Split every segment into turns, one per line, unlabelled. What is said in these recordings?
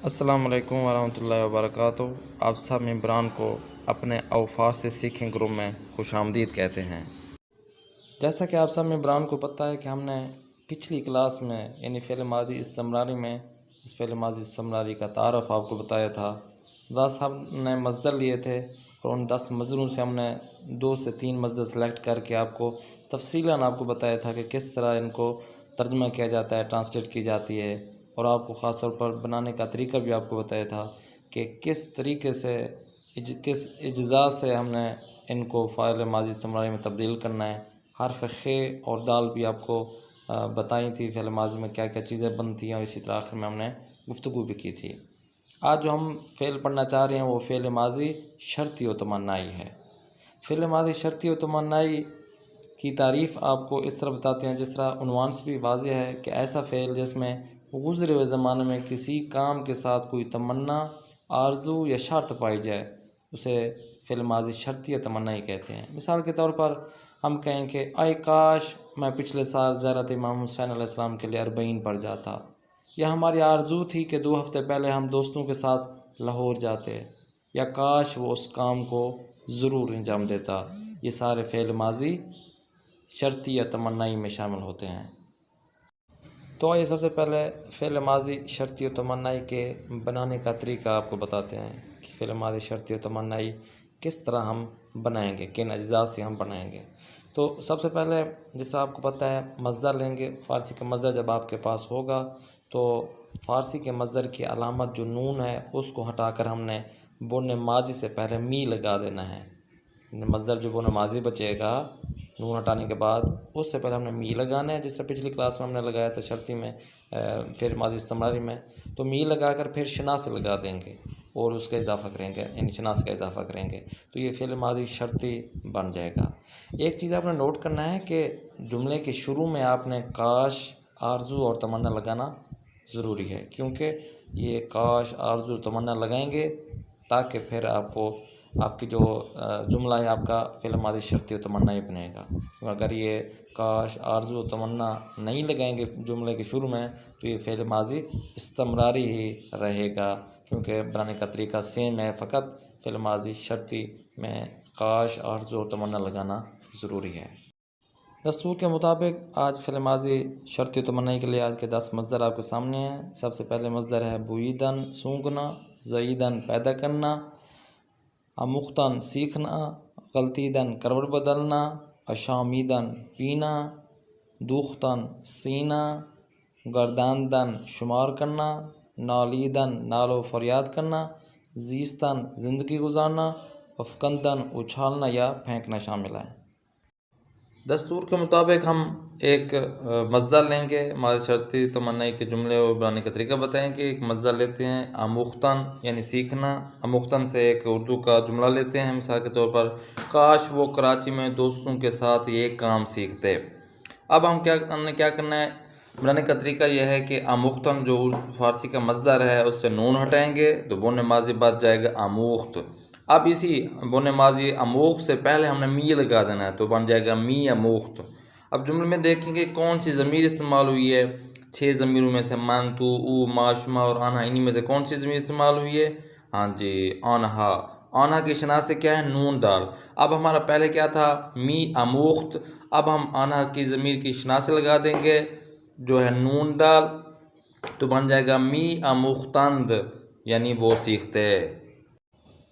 السلام علیکم ورحمۃ اللہ وبرکاتہ۔ آپ سب ممبران کو اپنے اوفار سے سیکھیں گروپ میں خوش آمدید کہتے ہیں۔ جیسا کہ آپ سب ممبران کو پتہ ہے کہ ہم نے پچھلی کلاس میں یعنی فعل ماضی استمراری میں اس فعل ماضی استمراری کا تعارف آپ کو بتایا تھا۔ 10 ہم نے مصدر لیے تھے اور ان 10 مصدروں سے ہم نے 2 سے 3 مصدر سلیکٹ کر کے آپ کو تفصیلاً آپ کو بتایا تھا کہ کس طرح ان کو ترجمہ کیا جاتا ہے، ٹرانسلیٹ کی جاتی ہے، اور آپ کو خاص طور پر بنانے کا طریقہ بھی آپ کو بتایا تھا کہ کس طریقے سے کس اجزاء سے ہم نے ان کو فعل ماضی استمراری میں تبدیل کرنا ہے۔ حرف خ اور دال بھی آپ کو بتائی تھی، فعل ماضی میں کیا کیا چیزیں بنتی ہیں، اور اسی طرح آخر میں ہم نے گفتگو بھی کی تھی۔ آج جو ہم فعل پڑھنا چاہ رہے ہیں وہ فعل ماضی شرطی و تمنائی ہے۔ فعل ماضی شرطی و تمنائی کی تعریف آپ کو اس طرح بتاتے ہیں جس طرح عنوان سے بھی واضح ہے کہ ایسا فعل جس میں گزرے ہوئے زمانے میں کسی کام کے ساتھ کوئی تمنا، آرزو یا شرط پائی جائے اسے فعل ماضی شرطی یا تمنائی کہتے ہیں۔ مثال کے طور پر ہم کہیں کہ اے کاش میں پچھلے سال زیارت امام حسین علیہ السلام کے لیے 40 پڑھ جاتا، یا ہماری آرزو تھی کہ 2 ہفتے پہلے ہم دوستوں کے ساتھ لاہور جاتے، یا کاش وہ اس کام کو ضرور انجام دیتا۔ یہ سارے فعل ماضی شرطی یا تمنائی میں شامل ہوتے ہیں۔ تو آئیے سب سے پہلے فعل ماضی شرطی و تمنائی کے بنانے کا طریقہ آپ کو بتاتے ہیں کہ فعل ماضی شرطی و تمنائی کس طرح ہم بنائیں گے، کن اجزاء سے ہم بنائیں گے۔ تو سب سے پہلے جس طرح آپ کو پتہ ہے مصدر لیں گے۔ فارسی کا مصدر جب آپ کے پاس ہوگا تو فارسی کے مصدر کی علامت جو نون ہے اس کو ہٹا کر ہم نے بن ماضی سے پہلے می لگا دینا ہے۔ مصدر جو بن ماضی بچے گا نون ہٹانے کے بعد اس سے پہلے ہم نے می لگانا ہے، جس طرح پچھلی کلاس میں ہم نے لگایا تھا شرطی میں فعل ماضی استمراری میں۔ تو می لگا کر پھر شناس لگا دیں گے اور اس کا اضافہ کریں گے، یعنی شناس کا اضافہ کریں گے، تو یہ فعل ماضی شرطی بن جائے گا۔ ایک چیز آپ نے نوٹ کرنا ہے کہ جملے کے شروع میں آپ نے کاش، آرزو اور تمنا لگانا ضروری ہے، کیونکہ یہ کاش، آرزو، تمنا لگائیں گے تاکہ پھر آپ کی جو جملہ ہے آپ کا فعل ماضی شرطی و تمنائی بنے گا۔ اگر یہ کاش، آرزو و تمنا نہیں لگائیں گے جملے کے شروع میں تو یہ فعل ماضی استمراری ہی رہے گا، کیونکہ بنانے کا طریقہ سیم ہے، فقط فعل ماضی شرطی میں کاش، آرزو اور تمنا لگانا ضروری ہے۔ دستور کے مطابق آج فعل ماضی شرطی و تمنائی کے لیے آج کے 10 مصدر آپ کے سامنے ہیں۔ سب سے پہلے مصدر ہے بویدن سونگنا، زیدن پیدا کرنا، امختن سیکھنا، غلطیدن کروٹ بدلنا، اشامیدن پینا، دوختن سینا، گرداندن شمار کرنا، نالیدن نال و فریاد کرنا، زیستن زندگی گزارنا، افکندن اچھالنا یا پھینکنا شامل ہے۔ دستور کے مطابق ہم ایک مصدر لیں گے، ماضی شرطی تمنائی کے جملے اور بنانے کا طریقہ بتائیں گے۔ ایک مصدر لیتے ہیں امختن یعنی سیکھنا۔ امختن سے ایک اردو کا جملہ لیتے ہیں، مثال کے طور پر کاش وہ کراچی میں دوستوں کے ساتھ یہ کام سیکھتے۔ اب ہم کیا کرنا ہے، بنانے کا طریقہ یہ ہے کہ امختن جو فارسی کا مصدر ہے اس سے نون ہٹائیں گے تو بن ماضی بچ جائے گا اموخت۔ اب اسی بن ماضی اموخت سے پہلے ہم نے می لگا دینا ہے تو بن جائے گا می اموخت۔ اب جملے میں دیکھیں گے کون سی ضمیر استعمال ہوئی ہے، 6 ضمیروں میں سے من، تو، او، ما، شما اور آنہا، انہی میں سے کون سی ضمیر استعمال ہوئی ہے؟ ہاں جی، آنہا۔ آنہا کی شناس سے کیا ہے؟ نون دال۔ اب ہمارا پہلے کیا تھا؟ می اموخت۔ اب ہم آنہا کی ضمیر کی شناس لگا دیں گے جو ہے نون دال، تو بن جائے گا می اموختند، یعنی وہ سیکھتے۔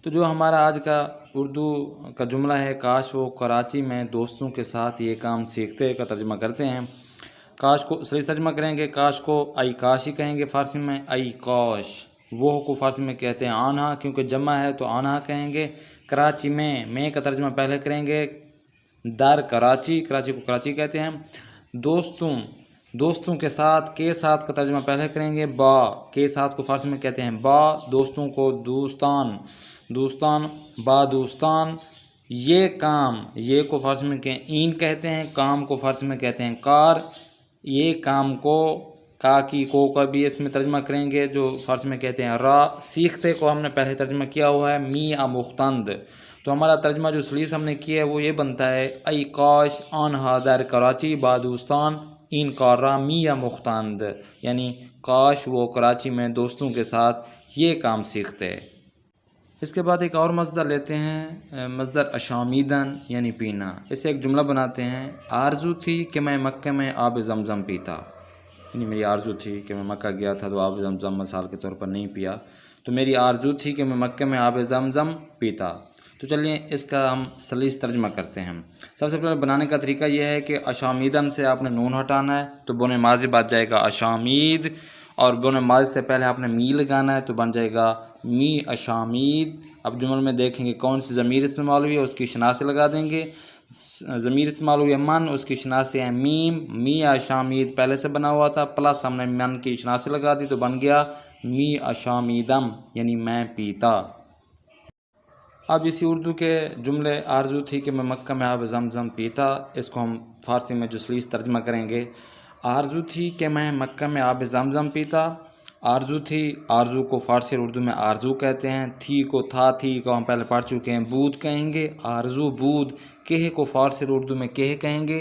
تو جو ہمارا آج کا اردو کا جملہ ہے کاش وہ کراچی میں دوستوں کے ساتھ یہ کام سیکھتے کا ترجمہ کرتے ہیں۔ کاش کو صحیح ترجمہ کریں گے، کاش کو ای کاش ہی کہیں گے فارسی میں، ای کاش۔ وہ کو فارسی میں کہتے ہیں آنہا، کیونکہ جمع ہے تو آنہا کہیں گے۔ کراچی میں کا ترجمہ پہلے کریں گے، در کراچی، کراچی کو کراچی کہتے ہیں۔ دوستوں کے ساتھ کا ترجمہ پہلے کریں گے، با کے ساتھ کو فارسی میں کہتے ہیں با، دوستوں کو دوستان، با دوستان۔ یہ کام، یہ کو فارسی میں این کہتے ہیں، کام کو فارسی میں کہتے ہیں کار۔ یہ کام کو، کا کی کو کا بھی اس میں ترجمہ کریں گے جو فارسی میں کہتے ہیں را۔ سیکھتے کو ہم نے پہلے ترجمہ کیا ہوا ہے می امختند۔ تو ہمارا ترجمہ جو سلیس ہم نے کیا ہے وہ یہ بنتا ہے ای کاش آنہا در کراچی با دوستان این کار را می امختند، یعنی کاش وہ کراچی میں دوستوں کے ساتھ یہ کام سیکھتے۔ اس کے بعد ایک اور مصدر لیتے ہیں، مصدر اشامیدن یعنی پینا۔ اسے ایک جملہ بناتے ہیں، آرزو تھی کہ میں مکہ میں آب زمزم پیتا، یعنی میری آرزو تھی کہ میں مکہ گیا تھا تو آب زمزم مثال کے طور پر نہیں پیا، تو میری آرزو تھی کہ میں مکہ میں آب زمزم پیتا۔ تو چلیے اس کا ہم سلیس ترجمہ کرتے ہیں۔ سب سے پہلے بنانے کا طریقہ یہ ہے کہ اشامیدن سے آپ نے نون ہٹانا ہے تو بن ماضی بن جائے گا اشامید، اور بن ماضی سے پہلے آپ نے می لگانا ہے تو بن جائے گا می اشامید۔ اب جمل میں دیکھیں گے کون سی ضمیر استعمال ہوئی ہے، اس کی شناسی لگا دیں گے۔ ضمیر استعمال ہوئی ہے من، اس کی شناسی ہے میم، می اشامید پہلے سے بنا ہوا تھا، پلس ہم نے من کی شناسی لگا دی تو بن گیا می اشامیدم یعنی میں پیتا۔ اب اسی اردو کے جملے آرزو تھی کہ میں مکہ میں آب زمزم پیتا، اس کو ہم فارسی میں جسلیس ترجمہ کریں گے۔ آرزو تھی کہ میں مکہ میں آب زمزم پیتا۔ آرزو تھی، آرزو کو فارسی اور اردو میں آرزو کہتے ہیں، تھی کو تھا، تھی کو ہم پہلے پڑھ چکے ہیں بود کہیں گے، آرزو بود۔ کہہ کو فارسی اور اردو میں کہہ کہیں گے،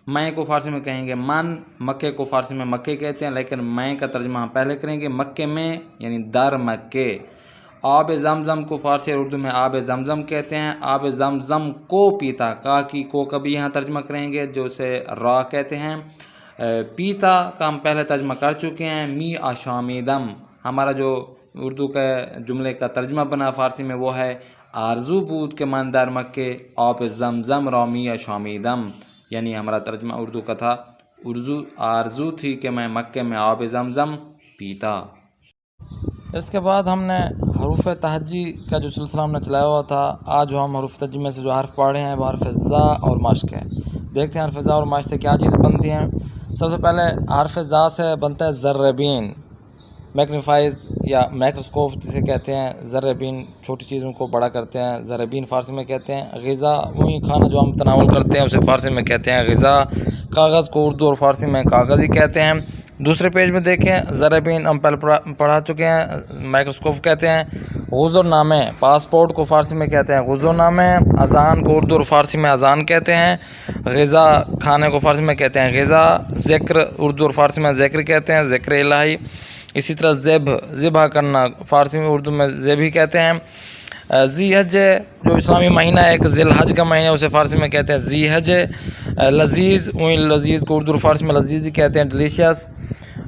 میں کو فارسی میں کہیں گے من، مکے کو فارسی میں مکے کہتے ہیں، لیکن میں کا ترجمہ ہم پہلے کریں گے مکے میں یعنی در مکے۔ آب زمزم کو فارسی اور اردو میں آب زمزم کہتے ہیں، آب زمزم کو پیتا، کا کی کو کبھی یہاں ترجمہ کریں گے جو اسے را کہتے ہیں۔ پیتا کا ہم پہلے ترجمہ کر چکے ہیں، می اشامیدم۔ ہمارا جو اردو کا جملے کا ترجمہ بنا فارسی میں وہ ہے آرزو بود کے من در مکے آب زمزم را می اشامیدم، یعنی ہمارا ترجمہ اردو کا تھا آرزو تھی کہ میں مکے میں آب زمزم پیتا۔ اس کے بعد ہم نے حروف تہجی کا جو سلسلہ ہم نے چلایا ہوا تھا، آج جو ہم حروف تہجی میں سے جو حرف پڑھ رہے ہیں وہ حرف زا اور مشق ہے۔ دیکھتے ہیں حرف زا اور مشق سے کیا چیز بنتی ہیں۔ سب سے پہلے حرف زا سے بنتا ہے ضربین، میگنیفائز یا مائکروسکوپ جسے کہتے ہیں۔ ضربین چھوٹی چیزوں کو بڑا کرتے ہیں، ضربین فارسی میں کہتے ہیں۔ غذا وہی کھانا جو ہم تناول کرتے ہیں اسے فارسی میں کہتے ہیں غذا۔ کاغذ کو اردو اور فارسی میں کاغذ ہی کہتے ہیں۔ دوسرے پیج میں دیکھیں، ضربین ہم پہلے پڑھا چکے ہیں، مائکروسکوپ کہتے ہیں۔ غزر نامے، پاسپورٹ کو فارسی میں کہتے ہیں غزر نامے۔ اذان کو اردو اور فارسی میں اذان کہتے ہیں۔ غذا کھانے کو فارسی میں کہتے ہیں غذا۔ ذکر اردو اور فارسی میں ذکر کہتے ہیں ذکر الہی۔ اسی طرح ذبح کرنا فارسی میں اردو میں ذبح کہتے ہیں۔ ذی حج جو اسلامی مہینہ ہے، ایک ذی الحج کا مہینہ، اسے فارسی میں کہتے ہیں ذی حج۔ لذیذ لذیذ کو اردو اور فارسی میں لذیذ ہی کہتے ہیں ڈیلیشیس۔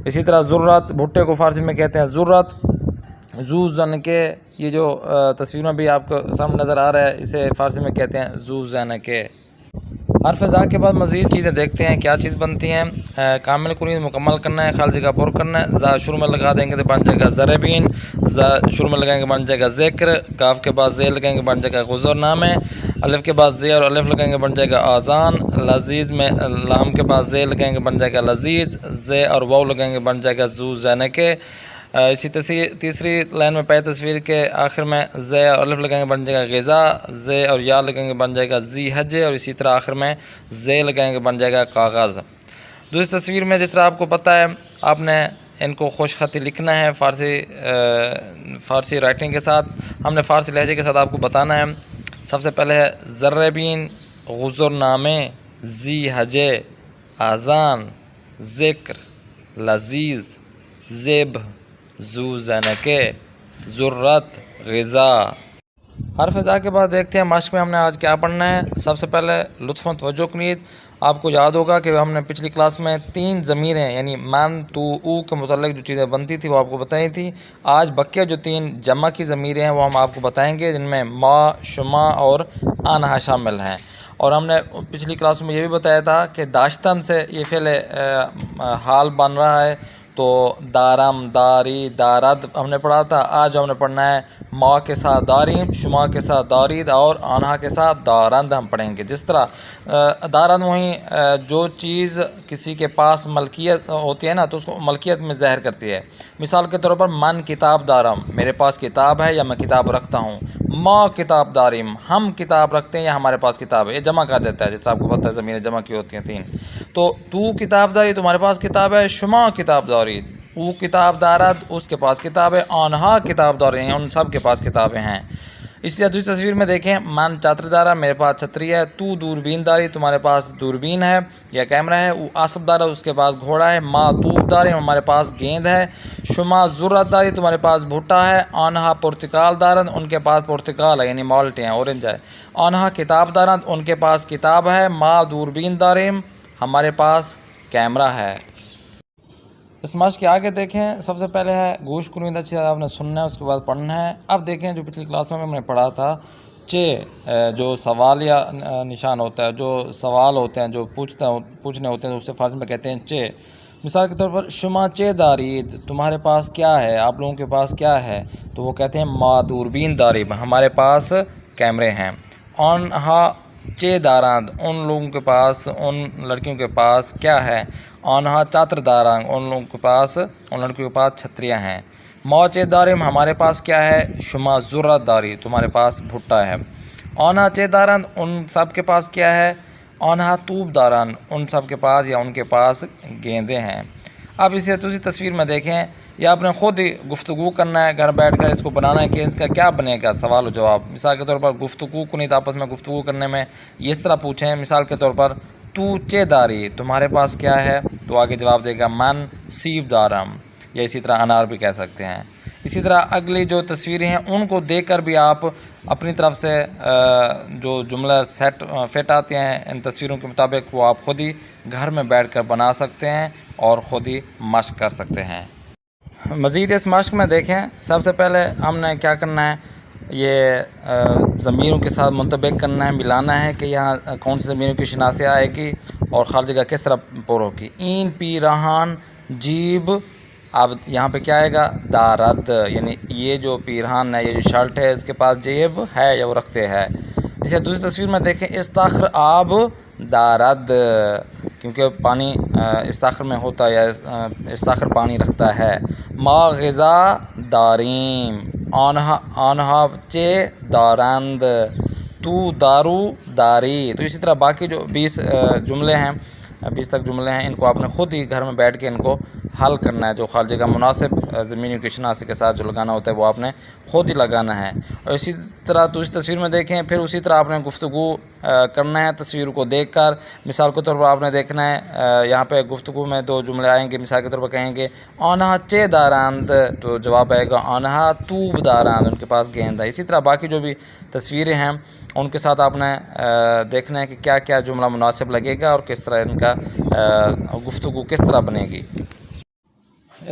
اسی طرح ذرت بھٹے کو فارسی میں کہتے ہیں ذرت۔ زو زن کے، یہ جو تصویر میں بھی آپ کو سامنے نظر آ رہا ہے اسے فارسی میں کہتے ہیں زو زن کے۔ حرف زا کے بعد مزید چیزیں دیکھتے ہیں کیا چیز بنتی ہیں۔ کامل کنید مکمل کرنا ہے، خالی جگہ پر کرنا ہے۔ زا شروع میں لگا دیں گے تو بن جائے گا ضربین، زا شروع میں لگائیں گے بن جائے گا ذکر، کاف کے بعد زے لگائیں گے بن جائے گا غزر نامے، الف کے بعد زے اور الف لگائیں گے بن جائے گا آذان، لذیذ میں لام کے بعد زے لگائیں گے بن جائے گا لذیذ، زے اور واو لگائیں گے بن جائے گا زو زین کے۔ اسی تیسری لائن میں پہلی تصویر کے آخر میں زے اور الف لگائیں گے بن جائے گا غذا، زے اور یا لگائیں گے بن جائے گا ذی حج، اور اسی طرح آخر میں زے لگائیں گے بن جائے گا کاغذ۔ دوسری تصویر میں جس طرح آپ کو پتہ ہے آپ نے ان کو خوش خطی لکھنا ہے فارسی رائٹنگ کے ساتھ، ہم نے فارسی لہجے کے ساتھ آپ کو بتانا ہے۔ سب سے پہلے ہے ضربین، غزر نامے، ذی حج، آذان، ذکر، لذیذ، ذبح، زو زنکے، ذرت، غذا۔ حرف زا کے بعد دیکھتے ہیں مشق میں ہم نے آج کیا پڑھنا ہے۔ سب سے پہلے لطف و توجہ کنید، آپ کو یاد ہوگا کہ ہم نے پچھلی کلاس میں 3 ضمیریں یعنی من تو او کے متعلق جو چیزیں بنتی تھی وہ آپ کو بتائی تھی۔ آج بقیہ جو 3 جمع کی ضمیریں ہیں وہ ہم آپ کو بتائیں گے، جن میں ما، شما اور آنہا شامل ہیں۔ اور ہم نے پچھلی کلاس میں یہ بھی بتایا تھا کہ داشتن سے یہ فعل حال بن رہا ہے، تو دارم، داری، دارد ہم نے پڑھا تھا۔ آج ہم نے پڑھنا ہے ما کے ساتھ داریم، شما کے ساتھ دارید اور آنہا کے ساتھ دارند ہم پڑھیں گے۔ جس طرح دارند وہیں جو چیز کسی کے پاس ملکیت ہوتی ہے نا تو اس کو ملکیت میں ظاہر کرتی ہے۔ مثال کے طور پر من کتاب دارم، میرے پاس کتاب ہے یا میں کتاب رکھتا ہوں۔ ما کتاب داریم، ہم کتاب رکھتے ہیں یا ہمارے پاس کتاب ہے، یہ جمع کر دیتا ہے۔ جس طرح آپ کو پتہ ہے ضمیریں جمع کی ہوتی ہیں 3، تو کتاب داری تمہارے پاس کتاب ہے، شما کتاب داری، او کتاب دارد اس کے پاس کتاب ہے، آنہا کتاب داری ہیں ان سب کے پاس کتابیں ہیں۔ اسی طرح دوسری تصویر میں دیکھیں، من چتر دارا، میرے پاس چھتری ہے، تو دوربین داری، تمہارے پاس دوربین ہے یا کیمرہ ہے، او اسب دارا، اس کے پاس گھوڑا ہے، ما توب داری، ہمارے پاس گیند ہے، شما ذرت داری، تمہارے پاس بھٹا ہے، آنہا پرتکال دارند، ان کے پاس پرتکال ہے یعنی مالٹے ہیں، اورنج ہے، آنہا کتاب دارند، ان کے پاس کتاب ہے، ما دوربین داریم، ہمارے پاس کیمرہ ہے۔ اس مشق کے آگے دیکھیں، سب سے پہلے ہے گوش کنوید، اچھی آپ نے سننا ہے، اس کے بعد پڑھنا ہے۔ اب دیکھیں جو پچھلی کلاس میں ہم نے پڑھا تھا، جو سوالیہ نشان ہوتا ہے، جو سوال ہوتے ہیں، جو پوچھنے ہوتے ہیں، اس سے فارسی میں کہتے ہیں چے۔ مثال کے طور پر شما چے دارید، تمہارے پاس کیا ہے، آپ لوگوں کے پاس کیا ہے، تو وہ کہتے ہیں ما دوربین داریم، ہمارے پاس کیمرے ہیں۔ آنہا چے داراند، ان لوگوں کے پاس، ان لڑکیوں کے پاس کیا ہے، آنہا چاتر دارانگ، ان لوگوں کے پاس، ان لڑکیوں کے پاس چھتریاں ہیں۔ موچے دارم، ہمارے پاس کیا ہے، شما ذرت داری، تمہارے پاس بھٹا ہے۔ آنہا چے دارند، ان سب کے پاس کیا ہے، آنہا توب دارند، ان سب کے پاس یا ان کے پاس گیندیں ہیں۔ اب اسے دوسری تصویر میں دیکھیں، یہ آپ نے خود ہی گفتگو کرنا ہے، گھر بیٹھ کر اس کو بنانا ہے کہ اس کا کیا بنے گا سوال و جواب۔ مثال کے طور پر گفتگو کنید، آپس میں گفتگو کرنے میں یہ اس طرح پوچھیں، مثال کے طور پر تو چے داری، تمہارے پاس کیا ہے، تو آگے جواب دے گا من سیب دارم، یا اسی طرح انار بھی کہہ سکتے ہیں۔ اسی طرح اگلی جو تصویریں ہیں ان کو دیکھ کر بھی آپ اپنی طرف سے جو جملہ فٹ آتے ہیں ان تصویروں کے مطابق، وہ آپ خود ہی گھر میں بیٹھ کر بنا سکتے ہیں اور خود ہی مشق کر سکتے ہیں۔ مزید اس مشق میں دیکھیں، سب سے پہلے ہم نے کیا کرنا ہے، یہ ضمیروں کے ساتھ منطبق کرنا ہے، ملانا ہے کہ یہاں کون سی ضمیروں کی شناسی آئے گی اور خارجی کا کس طرح پر ہوگی۔ این پی رہان جیب، اب یہاں پہ کیا آئے گا، دارد، یعنی یہ جو پیرہان ہے، یہ جو شرٹ ہے، اس کے پاس جیب ہے یا وہ رکھتے ہے۔ اسے دوسری تصویر میں دیکھیں، استاخر آب دارد، کیونکہ پانی استاخر میں ہوتا ہے یا استاخر پانی رکھتا ہے۔ ما غذا داریم، آنہا چے دارند، تو دارو داری۔ تو اسی طرح باقی جو 20 جملے ہیں، 20 تک جملے ہیں، ان کو آپ نے خود ہی گھر میں بیٹھ کے ان کو حل کرنا ہے۔ جو خارجی کا مناسب ضمیروں کی شناسی کے ساتھ جو لگانا ہوتا ہے وہ آپ نے خود ہی لگانا ہے۔ اور اسی طرح دوسری تصویر میں دیکھیں، پھر اسی طرح آپ نے گفتگو کرنا ہے تصویر کو دیکھ کر۔ مثال کے طور پر آپ نے دیکھنا ہے، یہاں پہ گفتگو میں 2 جملے آئیں گے، مثال کے طور پر کہیں گے آنہا چے دارند، تو جواب آئے گا آنہا توب دارند، ان کے پاس گیند ہے۔ اسی طرح باقی جو بھی تصویریں ہیں ان کے ساتھ آپ نے دیکھنا ہے کہ کیا کیا جملہ مناسب لگے گا اور کس طرح ان کا گفتگو کس طرح بنے گی۔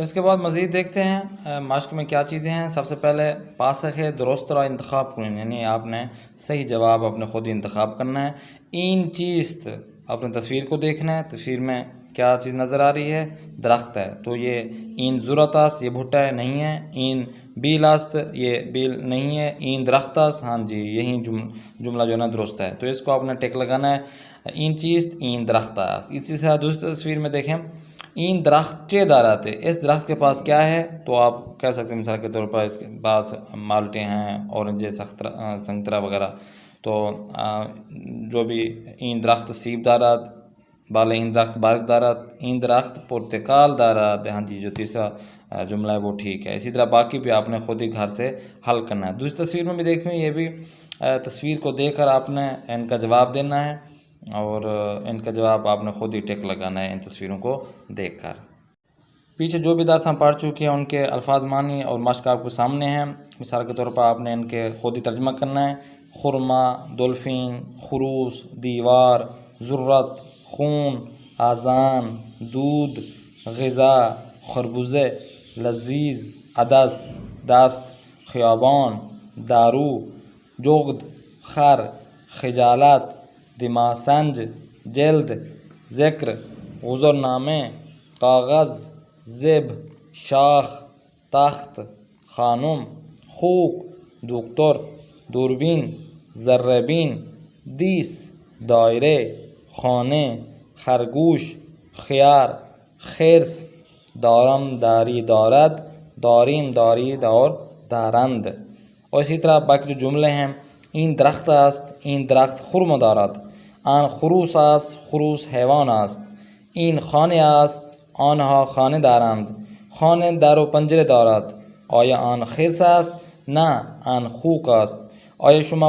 اس کے بعد مزید دیکھتے ہیں مشق میں کیا چیزیں ہیں۔ سب سے پہلے پاسخ درست را انتخاب کریں، یعنی آپ نے صحیح جواب اپنے خود ہی انتخاب کرنا ہے۔ این چیست، اپنے تصویر کو دیکھنا ہے، تصویر میں کیا چیز نظر آ رہی ہے، درخت ہے، تو یہ این ضرورتاس، یہ بھٹا ہے، نہیں ہے۔ این بیل است، یہ بیل نہیں ہے۔ این درخت است، ہاں جی یہی جملہ جو ہے نا درست ہے، تو اس کو آپ نے ٹک لگانا ہے۔ این چیست، این درخت است۔ اسی طرح دوسری تصویر میں دیکھیں، این درخت چے دارات، اس درخت کے پاس کیا ہے، تو آپ کہہ سکتے ہیں مثال کے طور پر اس کے پاس مالٹے ہیں، اورنج، سنگترا وغیرہ۔ تو جو بھی این درخت سیب دارات، بالے این درخت بارک دارات، این درخت پرتکال دارات، ہاں جی جو تیسرا جملہ ہے وہ ٹھیک ہے۔ اسی طرح باقی بھی آپ نے خود ہی گھر سے حل کرنا ہے۔ دوسری تصویر میں بھی دیکھیں، یہ بھی تصویر کو دیکھ کر آپ نے ان کا جواب دینا ہے اور ان کا جواب آپ نے خود ہی ٹک لگانا ہے ان تصویروں کو دیکھ کر۔ پیچھے جو بھی درس ہم پڑھ چکے ہیں ان کے الفاظ معنی اور مشق آپ کے سامنے ہیں۔ مثال کے طور پر آپ نے ان کے خود ہی ترجمہ کرنا ہے۔ خرما، دولفین، خروس، دیوار، ذرت، خون، آذان، دودھ، غذا، خربوزے، لذیذ، عدس، دست، خیابان، دارو، جغد، خر، خجالت، دماغ سنج، جلد، ذکر، گزرنامے، کاغذ، زب، شاخ، تخت، خانم، خوک، دکتر، دوربین، ذرہ بین، دیس، دائرے، خانے، خرگوش، خیار، خرس، دارم، داری، دارد، داریم، دارید اور دارند۔ اور اسی طرح باقی جو جملے ہیں، این درخت است، این درخت خرم دارد، آن خروس است، خروس حیوان است، این خانه است، آنها خانه دارند، خانه در و پنجره دارد، آیا آن خرس است؟ نه، آن خوک است، آیا شما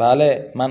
بله من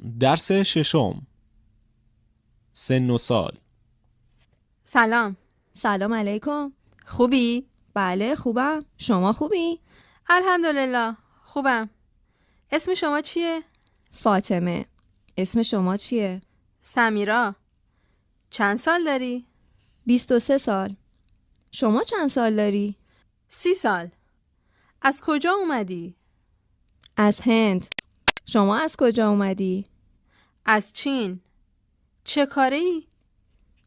درس ششم سن و سال.
سلام.
سلام علیکم.
خوبی؟
بله خوبم. شما خوبی؟
الحمدلله خوبم. اسم شما چیه؟
فاطمه. اسم شما چیه؟
سمیرا. چند سال داری؟
23 سال. شما چند سال داری؟
30 سال. از کجا اومدی؟
از هند. شما از کجا اومدی؟
از چین. چه کاری؟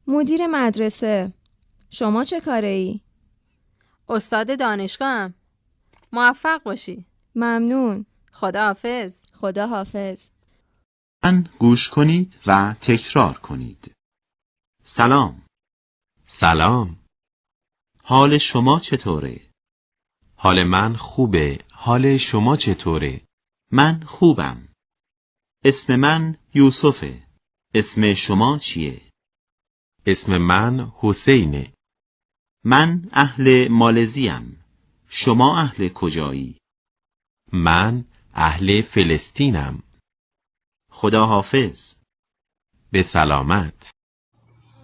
مدیر مدرسه. شما چه کاری؟
استاد دانشگاهم. موفق باشی.
ممنون.
خداحافظ.
خدا حافظ.
گوش کنید و تکرار کنید. سلام.
سلام.
حال شما چطوره؟
حال من خوبه. حال شما چطوره؟
من خوبم. اسم من یوسفه. اسم شما چیه؟
اسم من حسینه.
من اهل مالزیم. شما اهل کجایی؟
من اهل فلسطینم.
خدا حافظ.
به سلامت.